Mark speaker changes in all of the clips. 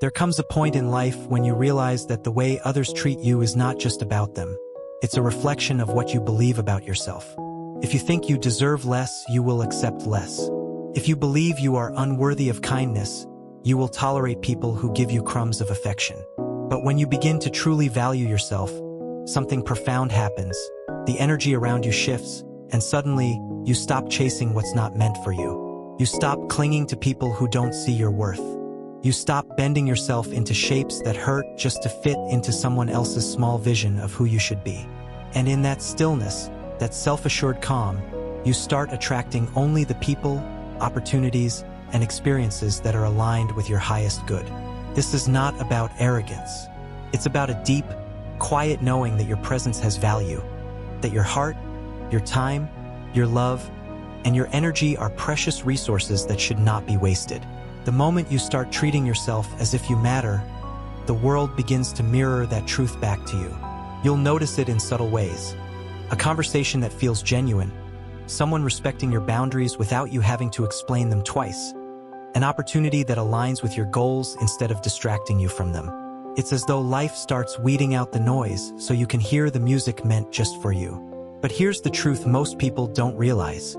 Speaker 1: There comes a point in life when you realize that the way others treat you is not just about them. It's a reflection of what you believe about yourself. If you think you deserve less, you will accept less. If you believe you are unworthy of kindness, you will tolerate people who give you crumbs of affection. But when you begin to truly value yourself, something profound happens. The energy around you shifts, and suddenly, you stop chasing what's not meant for you. You stop clinging to people who don't see your worth. You stop bending yourself into shapes that hurt just to fit into someone else's small vision of who you should be. And in that stillness, that self-assured calm, you start attracting only the people, opportunities, and experiences that are aligned with your highest good. This is not about arrogance. It's about a deep, quiet knowing that your presence has value, that your heart, your time, your love, and your energy are precious resources that should not be wasted. The moment you start treating yourself as if you matter, the world begins to mirror that truth back to you. You'll notice it in subtle ways. A conversation that feels genuine, someone respecting your boundaries without you having to explain them twice, an opportunity that aligns with your goals instead of distracting you from them. It's as though life starts weeding out the noise so you can hear the music meant just for you. But here's the truth most people don't realize.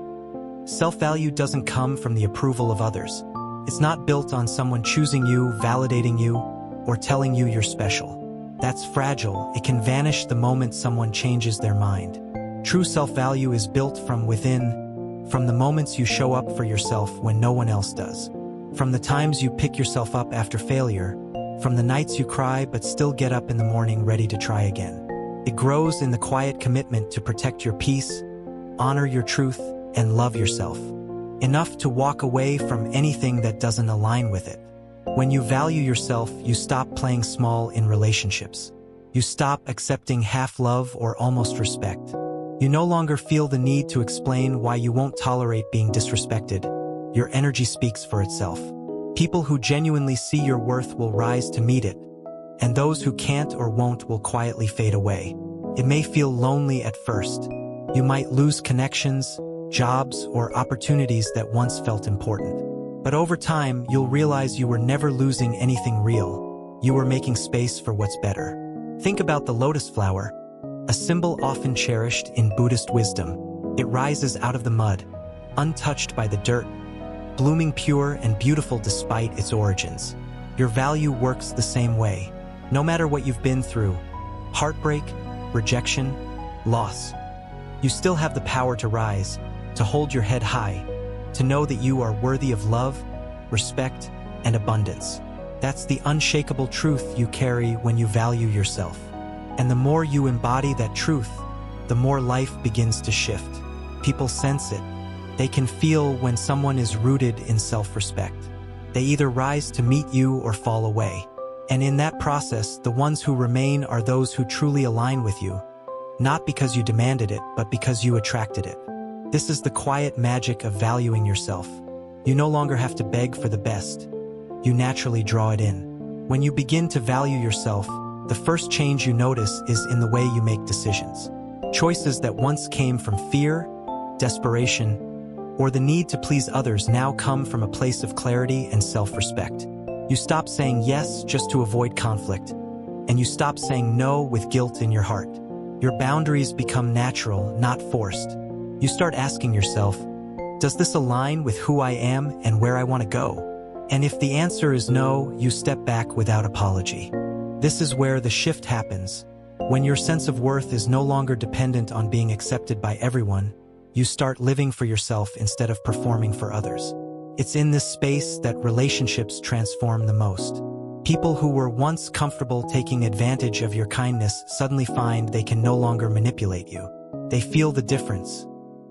Speaker 1: Self-value doesn't come from the approval of others. It's not built on someone choosing you, validating you, or telling you you're special. That's fragile. It can vanish the moment someone changes their mind. True self-value is built from within, from the moments you show up for yourself when no one else does. From the times you pick yourself up after failure, from the nights you cry but still get up in the morning ready to try again. It grows in the quiet commitment to protect your peace, honor your truth, and love yourself. Enough to walk away from anything that doesn't align with it. When you value yourself, you stop playing small in relationships. You stop accepting half-love or almost respect. You no longer feel the need to explain why you won't tolerate being disrespected. Your energy speaks for itself. People who genuinely see your worth will rise to meet it, and those who can't or won't will quietly fade away. It may feel lonely at first. You might lose connections, jobs, or opportunities that once felt important. But over time, you'll realize you were never losing anything real. You were making space for what's better. Think about the lotus flower, a symbol often cherished in Buddhist wisdom. It rises out of the mud, untouched by the dirt, blooming pure and beautiful despite its origins. Your value works the same way. No matter what you've been through, heartbreak, rejection, loss, you still have the power to rise, to hold your head high, to know that you are worthy of love, respect, and abundance. That's the unshakable truth you carry when you value yourself. And the more you embody that truth, the more life begins to shift. People sense it. They can feel when someone is rooted in self-respect. They either rise to meet you or fall away. And in that process, the ones who remain are those who truly align with you, not because you demanded it, but because you attracted it. This is the quiet magic of valuing yourself. You no longer have to beg for the best. You naturally draw it in. When you begin to value yourself, the first change you notice is in the way you make decisions. Choices that once came from fear, desperation, or the need to please others now come from a place of clarity and self-respect. You stop saying yes just to avoid conflict, and you stop saying no with guilt in your heart. Your boundaries become natural, not forced. You start asking yourself, does this align with who I am and where I want to go? And if the answer is no, you step back without apology. This is where the shift happens. When your sense of worth is no longer dependent on being accepted by everyone, you start living for yourself instead of performing for others. It's in this space that relationships transform the most. People who were once comfortable taking advantage of your kindness suddenly find they can no longer manipulate you. They feel the difference.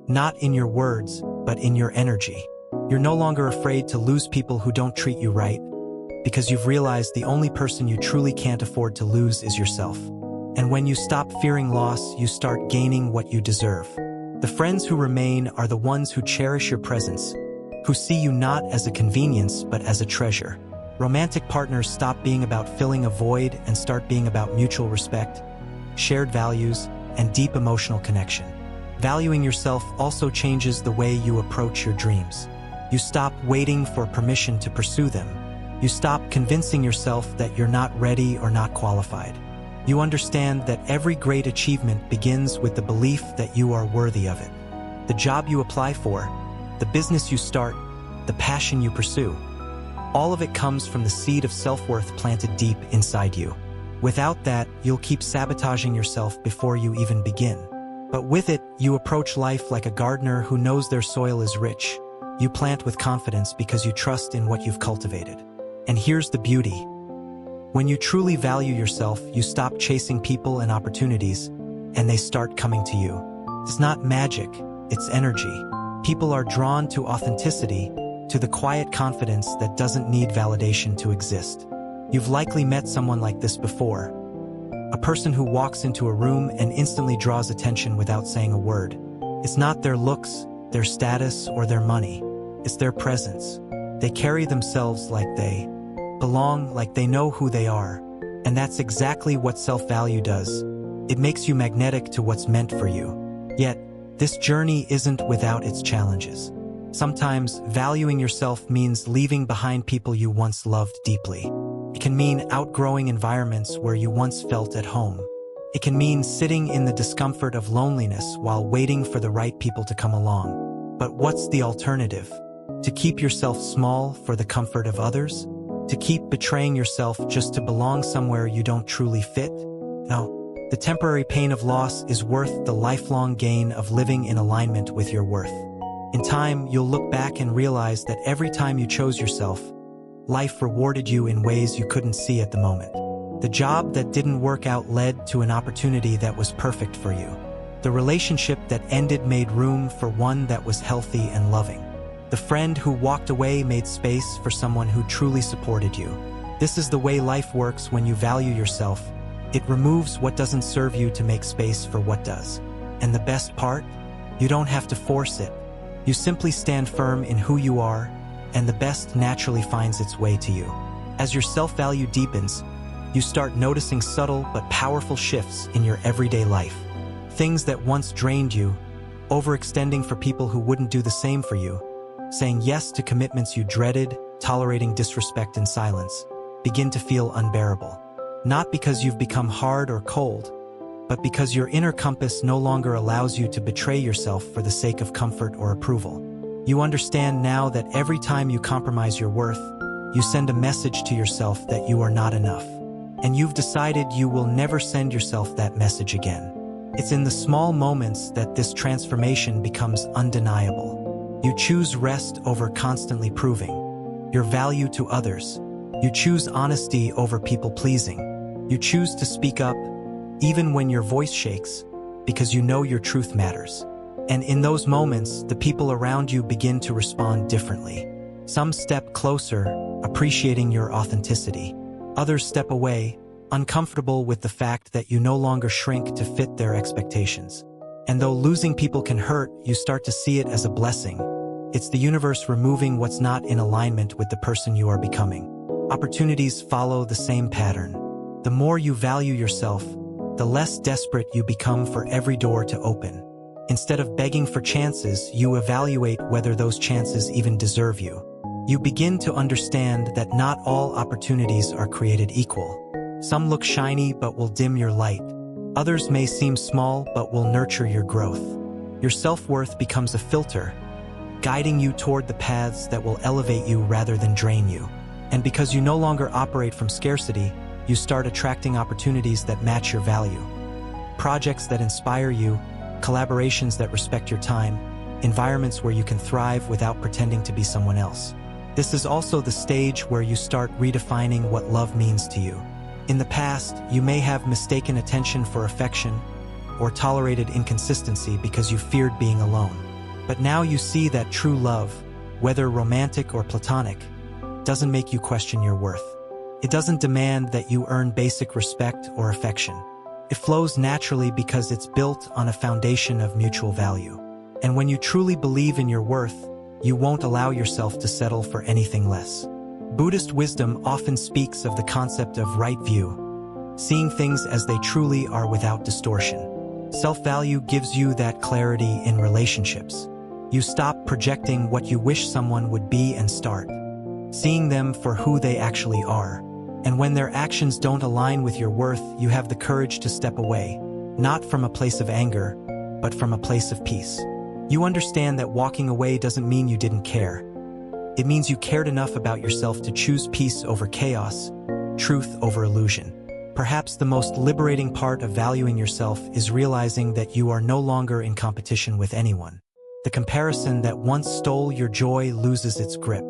Speaker 1: Not in your words, but in your energy. You're no longer afraid to lose people who don't treat you right, because you've realized the only person you truly can't afford to lose is yourself. And when you stop fearing loss, you start gaining what you deserve. The friends who remain are the ones who cherish your presence, who see you not as a convenience but as a treasure. Romantic partners stop being about filling a void and start being about mutual respect, shared values, and deep emotional connection. Valuing yourself also changes the way you approach your dreams. You stop waiting for permission to pursue them. You stop convincing yourself that you're not ready or not qualified. You understand that every great achievement begins with the belief that you are worthy of it. The job you apply for, the business you start, the passion you pursue, all of it comes from the seed of self-worth planted deep inside you. Without that, you'll keep sabotaging yourself before you even begin. But with it, you approach life like a gardener who knows their soil is rich. You plant with confidence because you trust in what you've cultivated. And here's the beauty. When you truly value yourself, you stop chasing people and opportunities, and they start coming to you. It's not magic, it's energy. People are drawn to authenticity, to the quiet confidence that doesn't need validation to exist. You've likely met someone like this before. A person who walks into a room and instantly draws attention without saying a word. It's not their looks, their status, or their money. It's their presence. They carry themselves like they belong, like they know who they are. And that's exactly what self-value does. It makes you magnetic to what's meant for you. Yet, this journey isn't without its challenges. Sometimes, valuing yourself means leaving behind people you once loved deeply. It can mean outgrowing environments where you once felt at home. It can mean sitting in the discomfort of loneliness while waiting for the right people to come along. But what's the alternative? To keep yourself small for the comfort of others? To keep betraying yourself just to belong somewhere you don't truly fit? No. The temporary pain of loss is worth the lifelong gain of living in alignment with your worth. In time, you'll look back and realize that every time you chose yourself, life rewarded you in ways you couldn't see at the moment. The job that didn't work out led to an opportunity that was perfect for you. The relationship that ended made room for one that was healthy and loving. The friend who walked away made space for someone who truly supported you. This is the way life works when you value yourself. It removes what doesn't serve you to make space for what does. And the best part? You don't have to force it. You simply stand firm in who you are, and the best naturally finds its way to you. As your self-value deepens, you start noticing subtle but powerful shifts in your everyday life. Things that once drained you, overextending for people who wouldn't do the same for you, saying yes to commitments you dreaded, tolerating disrespect in silence, begin to feel unbearable. Not because you've become hard or cold, but because your inner compass no longer allows you to betray yourself for the sake of comfort or approval. You understand now that every time you compromise your worth, you send a message to yourself that you are not enough. And you've decided you will never send yourself that message again. It's in the small moments that this transformation becomes undeniable. You choose rest over constantly proving your value to others. You choose honesty over people-pleasing. You choose to speak up, even when your voice shakes, because you know your truth matters. And in those moments, the people around you begin to respond differently. Some step closer, appreciating your authenticity. Others step away, uncomfortable with the fact that you no longer shrink to fit their expectations. And though losing people can hurt, you start to see it as a blessing. It's the universe removing what's not in alignment with the person you are becoming. Opportunities follow the same pattern. The more you value yourself, the less desperate you become for every door to open. Instead of begging for chances, you evaluate whether those chances even deserve you. You begin to understand that not all opportunities are created equal. Some look shiny but will dim your light. Others may seem small but will nurture your growth. Your self-worth becomes a filter, guiding you toward the paths that will elevate you rather than drain you. And because you no longer operate from scarcity, you start attracting opportunities that match your value. Projects that inspire you, collaborations that respect your time, environments where you can thrive without pretending to be someone else. This is also the stage where you start redefining what love means to you. In the past, you may have mistaken attention for affection or tolerated inconsistency because you feared being alone. But now you see that true love, whether romantic or platonic, doesn't make you question your worth. It doesn't demand that you earn basic respect or affection. It flows naturally because it's built on a foundation of mutual value. And when you truly believe in your worth, you won't allow yourself to settle for anything less. Buddhist wisdom often speaks of the concept of right view, seeing things as they truly are without distortion. Self-value gives you that clarity in relationships. You stop projecting what you wish someone would be and start seeing them for who they actually are. And when their actions don't align with your worth, you have the courage to step away, not from a place of anger, but from a place of peace. You understand that walking away doesn't mean you didn't care. It means you cared enough about yourself to choose peace over chaos, truth over illusion. Perhaps the most liberating part of valuing yourself is realizing that you are no longer in competition with anyone. The comparison that once stole your joy loses its grip.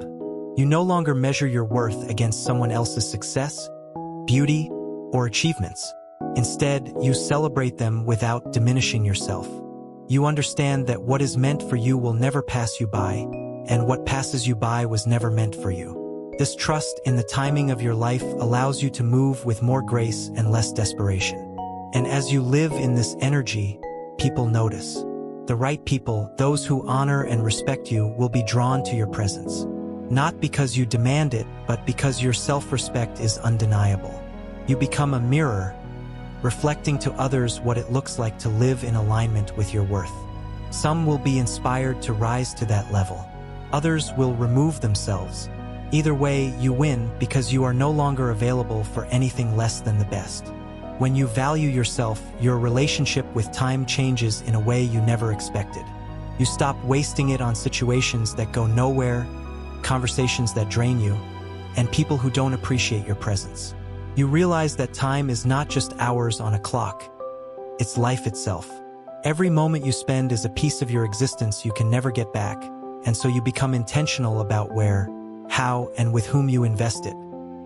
Speaker 1: You no longer measure your worth against someone else's success, beauty, or achievements. Instead, you celebrate them without diminishing yourself. You understand that what is meant for you will never pass you by, and what passes you by was never meant for you. This trust in the timing of your life allows you to move with more grace and less desperation. And as you live in this energy, people notice. The right people, those who honor and respect you, will be drawn to your presence. Not because you demand it, but because your self-respect is undeniable. You become a mirror, reflecting to others what it looks like to live in alignment with your worth. Some will be inspired to rise to that level. Others will remove themselves. Either way, you win because you are no longer available for anything less than the best. When you value yourself, your relationship with time changes in a way you never expected. You stop wasting it on situations that go nowhere, conversations that drain you, and people who don't appreciate your presence. You realize that time is not just hours on a clock. It's life itself. Every moment you spend is a piece of your existence you can never get back, and so you become intentional about where, how, and with whom you invest it.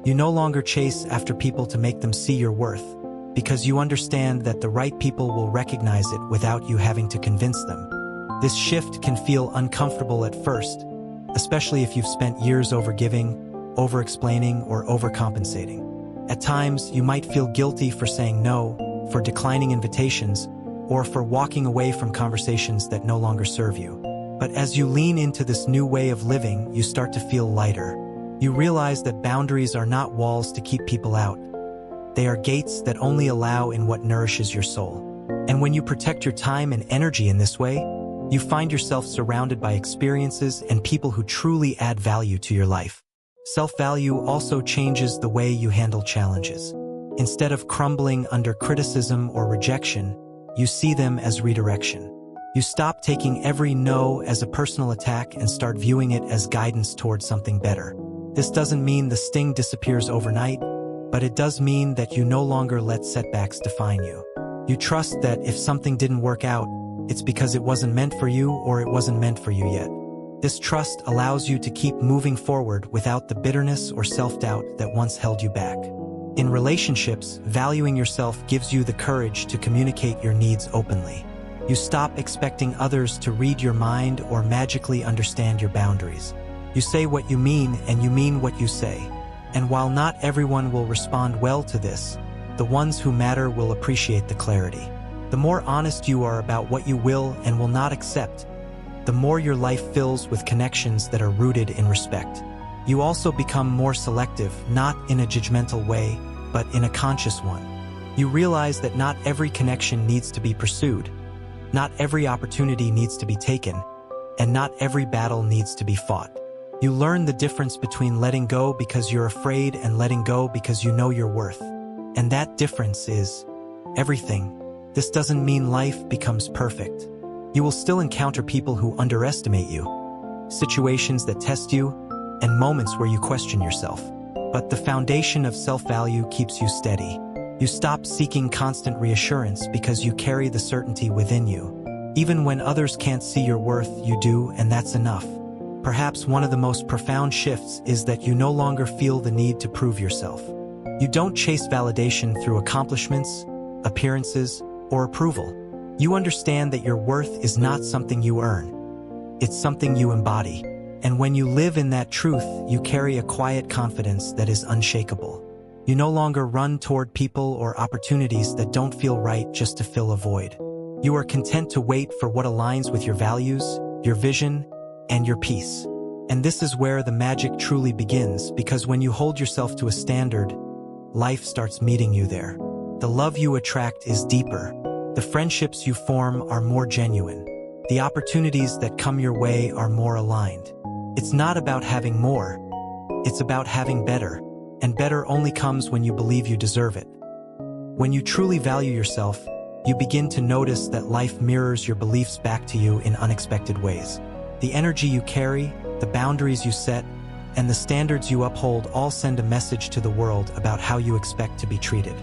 Speaker 1: You no longer chase after people to make them see your worth, because you understand that the right people will recognize it without you having to convince them. This shift can feel uncomfortable at first, especially if you've spent years overgiving, over-explaining, or overcompensating. At times, you might feel guilty for saying no, for declining invitations, or for walking away from conversations that no longer serve you. But as you lean into this new way of living, you start to feel lighter. You realize that boundaries are not walls to keep people out. They are gates that only allow in what nourishes your soul. And when you protect your time and energy in this way, you find yourself surrounded by experiences and people who truly add value to your life. Self-value also changes the way you handle challenges. Instead of crumbling under criticism or rejection, you see them as redirection. You stop taking every no as a personal attack and start viewing it as guidance towards something better. This doesn't mean the sting disappears overnight, but it does mean that you no longer let setbacks define you. You trust that if something didn't work out, it's because it wasn't meant for you or it wasn't meant for you yet. This trust allows you to keep moving forward without the bitterness or self-doubt that once held you back. In relationships, valuing yourself gives you the courage to communicate your needs openly. You stop expecting others to read your mind or magically understand your boundaries. You say what you mean and you mean what you say. And while not everyone will respond well to this, the ones who matter will appreciate the clarity. The more honest you are about what you will and will not accept, the more your life fills with connections that are rooted in respect. You also become more selective, not in a judgmental way, but in a conscious one. You realize that not every connection needs to be pursued. Not every opportunity needs to be taken, and not every battle needs to be fought. You learn the difference between letting go because you're afraid and letting go because you know your worth. And that difference is everything. This doesn't mean life becomes perfect. You will still encounter people who underestimate you, situations that test you, and moments where you question yourself. But the foundation of self-value keeps you steady. You stop seeking constant reassurance because you carry the certainty within you. Even when others can't see your worth, you do, and that's enough. Perhaps one of the most profound shifts is that you no longer feel the need to prove yourself. You don't chase validation through accomplishments, appearances, or approval. You understand that your worth is not something you earn. It's something you embody. And when you live in that truth, you carry a quiet confidence that is unshakable. You no longer run toward people or opportunities that don't feel right just to fill a void. You are content to wait for what aligns with your values, your vision, and your peace. And this is where the magic truly begins, because when you hold yourself to a standard, life starts meeting you there. The love you attract is deeper. The friendships you form are more genuine. The opportunities that come your way are more aligned. It's not about having more. It's about having better, and better only comes when you believe you deserve it. When you truly value yourself, you begin to notice that life mirrors your beliefs back to you in unexpected ways. The energy you carry, the boundaries you set, and the standards you uphold all send a message to the world about how you expect to be treated.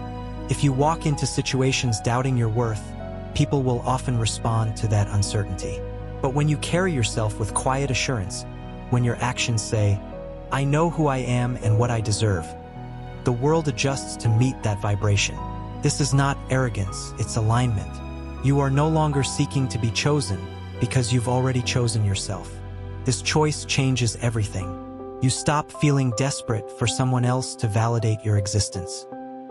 Speaker 1: If you walk into situations doubting your worth, people will often respond to that uncertainty. But when you carry yourself with quiet assurance, when your actions say, "I know who I am and what I deserve," the world adjusts to meet that vibration. This is not arrogance, it's alignment. You are no longer seeking to be chosen because you've already chosen yourself. This choice changes everything. You stop feeling desperate for someone else to validate your existence.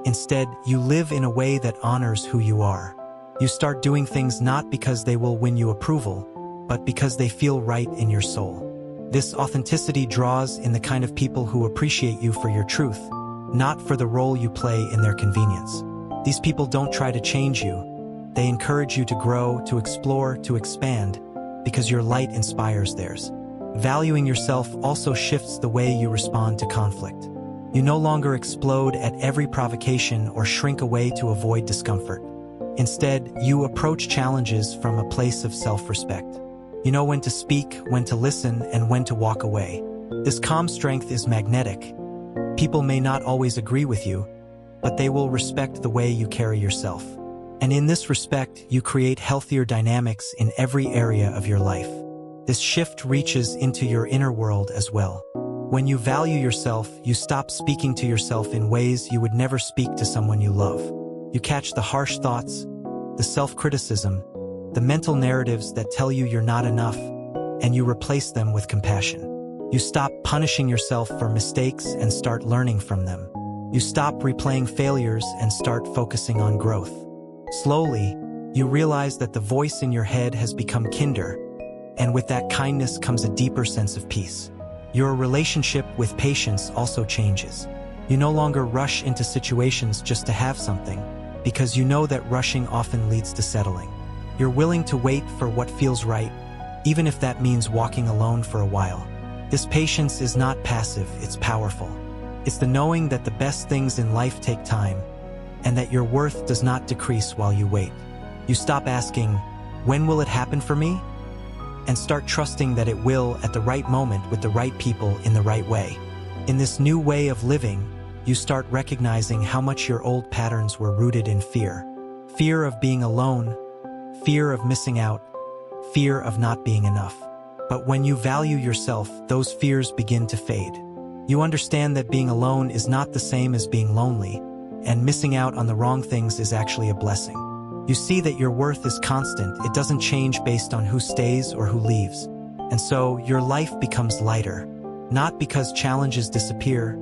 Speaker 1: Instead, you live in a way that honors who you are. You start doing things not because they will win you approval, but because they feel right in your soul. This authenticity draws in the kind of people who appreciate you for your truth, not for the role you play in their convenience. These people don't try to change you. They encourage you to grow, to explore, to expand, because your light inspires theirs. Valuing yourself also shifts the way you respond to conflict. You no longer explode at every provocation or shrink away to avoid discomfort. Instead, you approach challenges from a place of self-respect. You know when to speak, when to listen, and when to walk away. This calm strength is magnetic. People may not always agree with you, but they will respect the way you carry yourself. And in this respect, you create healthier dynamics in every area of your life. This shift reaches into your inner world as well. When you value yourself, you stop speaking to yourself in ways you would never speak to someone you love. You catch the harsh thoughts, the self-criticism, the mental narratives that tell you you're not enough, and you replace them with compassion. You stop punishing yourself for mistakes and start learning from them. You stop replaying failures and start focusing on growth. Slowly, you realize that the voice in your head has become kinder, and with that kindness comes a deeper sense of peace. Your relationship with patience also changes. You no longer rush into situations just to have something, because you know that rushing often leads to settling. You're willing to wait for what feels right, even if that means walking alone for a while. This patience is not passive, it's powerful. It's the knowing that the best things in life take time, and that your worth does not decrease while you wait. You stop asking, "When will it happen for me?" and start trusting that it will at the right moment with the right people in the right way. In this new way of living, you start recognizing how much your old patterns were rooted in fear. Fear of being alone, fear of missing out, fear of not being enough. But when you value yourself, those fears begin to fade. You understand that being alone is not the same as being lonely, and missing out on the wrong things is actually a blessing. You see that your worth is constant, it doesn't change based on who stays or who leaves. And so, your life becomes lighter, not because challenges disappear,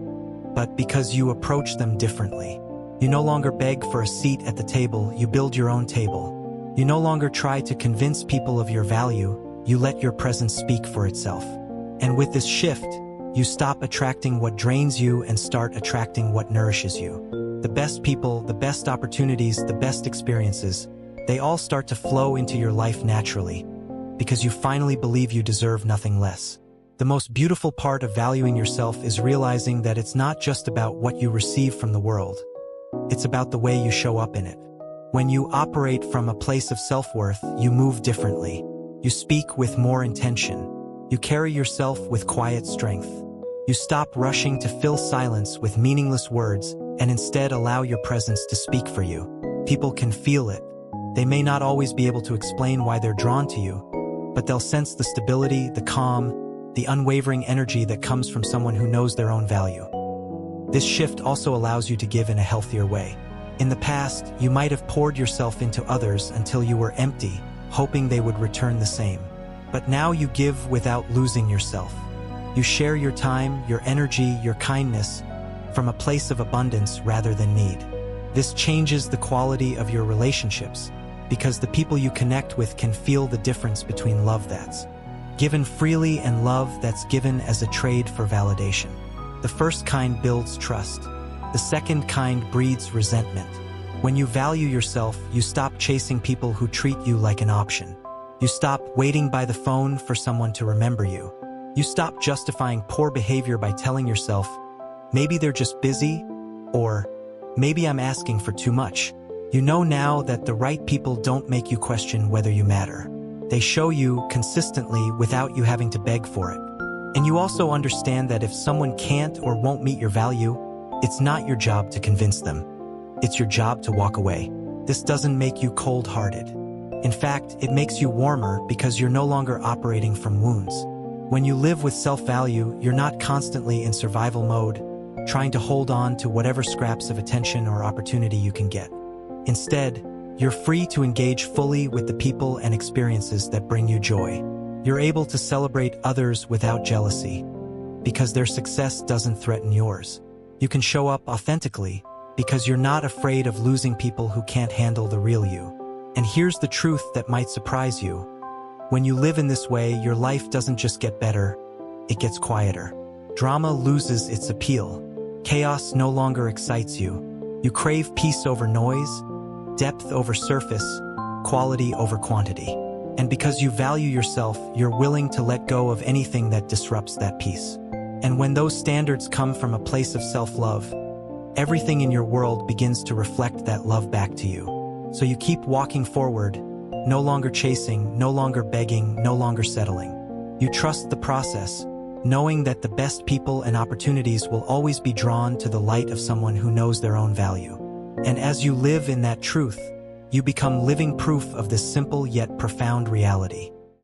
Speaker 1: but because you approach them differently. You no longer beg for a seat at the table, you build your own table. You no longer try to convince people of your value, you let your presence speak for itself. And with this shift, you stop attracting what drains you and start attracting what nourishes you. The best people, the best opportunities, the best experiences, they all start to flow into your life naturally, because you finally believe you deserve nothing less. The most beautiful part of valuing yourself is realizing that it's not just about what you receive from the world. It's about the way you show up in it. When you operate from a place of self-worth, you move differently. You speak with more intention. You carry yourself with quiet strength. You stop rushing to fill silence with meaningless words and instead allow your presence to speak for you. People can feel it. They may not always be able to explain why they're drawn to you, but they'll sense the stability, the calm, the unwavering energy that comes from someone who knows their own value. This shift also allows you to give in a healthier way. In the past, you might have poured yourself into others until you were empty, hoping they would return the same. But now you give without losing yourself. You share your time, your energy, your kindness from a place of abundance rather than need. This changes the quality of your relationships because the people you connect with can feel the difference between love that's given freely and love that's given as a trade for validation. The first kind builds trust. The second kind breeds resentment. When you value yourself, you stop chasing people who treat you like an option. You stop waiting by the phone for someone to remember you. You stop justifying poor behavior by telling yourself, maybe they're just busy, or maybe I'm asking for too much. You know now that the right people don't make you question whether you matter. They show you consistently without you having to beg for it. And you also understand that if someone can't or won't meet your value, it's not your job to convince them. It's your job to walk away. This doesn't make you cold-hearted. In fact, it makes you warmer because you're no longer operating from wounds. When you live with self-value, you're not constantly in survival mode, trying to hold on to whatever scraps of attention or opportunity you can get. Instead, you're free to engage fully with the people and experiences that bring you joy. You're able to celebrate others without jealousy, because their success doesn't threaten yours. You can show up authentically, because you're not afraid of losing people who can't handle the real you. And here's the truth that might surprise you. When you live in this way, your life doesn't just get better, it gets quieter. Drama loses its appeal. Chaos no longer excites you. You crave peace over noise, depth over surface, quality over quantity. And because you value yourself, you're willing to let go of anything that disrupts that peace. And when those standards come from a place of self-love, everything in your world begins to reflect that love back to you. So you keep walking forward, no longer chasing, no longer begging, no longer settling. You trust the process, knowing that the best people and opportunities will always be drawn to the light of someone who knows their own value. And as you live in that truth, you become living proof of this simple yet profound reality.